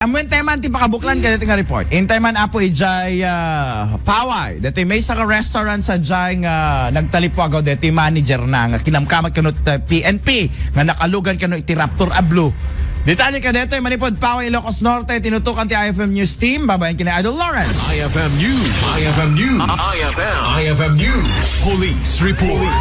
Amuin tayo man ti pakabuklan ka dito nga report. Intay man apo ijay paway. Dito may sa restaurant sa jay nga nagtalipo agaw dito manager na nga kinamkamat kanot PNP nga nakalugan kano iti Raptor Ablu. Detalye ka dito manipod paway Ilocos Norte tinutukan ti IFM News team. Babayan kina Idol Lawrence. IFM News. IFM News. IFM News. Police Report.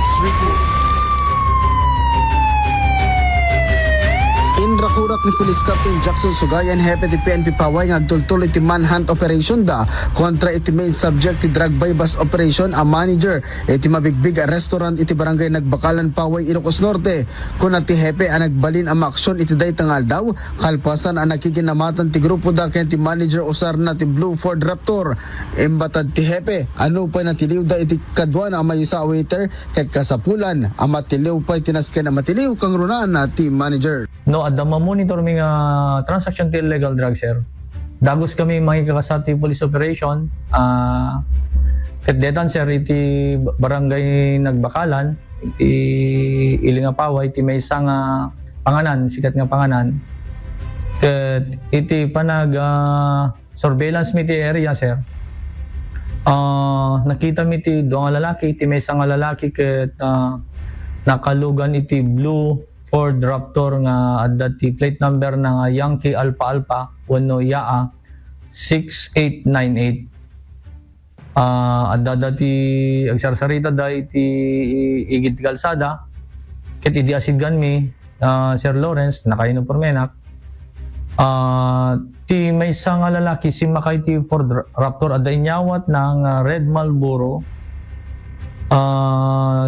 Inrakurak ni Police Captain Jackson Sugayan hepe ti PNP Paway nga agtultol iti manhunt operation da kontra iti main subject ti drug bypass operation a manager iti mabigbig a restaurant iti barangay Nagbakalan Paway Ilocos Norte kun ti hepe ang nagbalin ang aksyon iti daytangal daw kalpasan ang nakikinamatan ti grupo da ken ti manager usar na ti Blue Ford Raptor embatad ti hepe ano pa natiliw da iti kadwa na amayo sa waiter ket kasapulan ang matiliw pa itinasken ang matiliw kang runaan na ti manager. No, at ma-monitor mi nga transaction ti illegal drugs, sir. Dagos kami makikakasati police operation. Kadetan, sir, iti barangay Nagbakalan, iti Ilinga Paway, iti may isang panganan, sikat nga panganan. Ket iti panag surveillance mi ti area, sir. Nakita mi ti duang lalaki, iti may isang lalaki ket nakalugan iti Blue Ford Raptor nga adda ti plate number nga Yankee Alpha Alpha wano yaa 6898. Adda ti agsarsarita da iti igit kalsada ket idi asidgan mi Sir Lawrence nakaino pormenak. Ti may isang lalaki si makay ti Ford Raptor adda inyawat ng Red Marlboro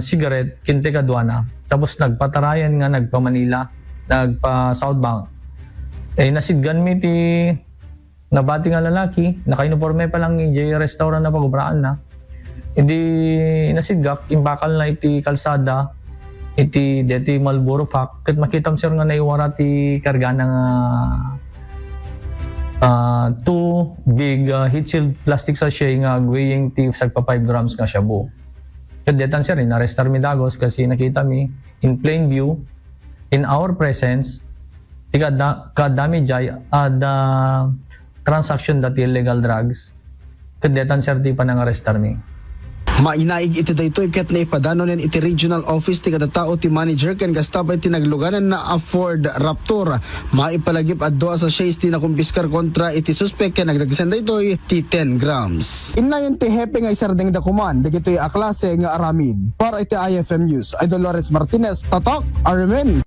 cigarette kinte kadwana. Tapos nagpatarayan nga nagpa-Manila, nagpa-southbound. Nasidgan mi ti nabati nga lalaki, naka-uniforme pa lang iti restaurant na pagubraan na. Hindi nasidgak, imbakal na iti kalsada, iti deti Marlboro Fact. Kat makitam sir nga naiwara ti karga ng two big heat shield plastic sachet nga weighing ti sagpa 5 grams nga shabu. Kadetan sir, inarestar mi Dagos kasi nakita mi in plain view, in our presence, kadami jay transaction dati illegal drugs. Kadetan sir, di pa nang arestar mi. Mainaig iti daytoy ket naipadano nen iti regional office ti kadatao ti manager ken gastapay ti nagluganan na Ford Raptor. Maipalagip adto sa shares ti nakumpiskar kontra iti suspect ken nagdagsen daytoy ti 10 grams. Inlayon ti hepe nga isardeng dakuman dagitoy a klase nga aramid. Para iti IFM News, Idol Lawrence Martinez, Tatak, Armen.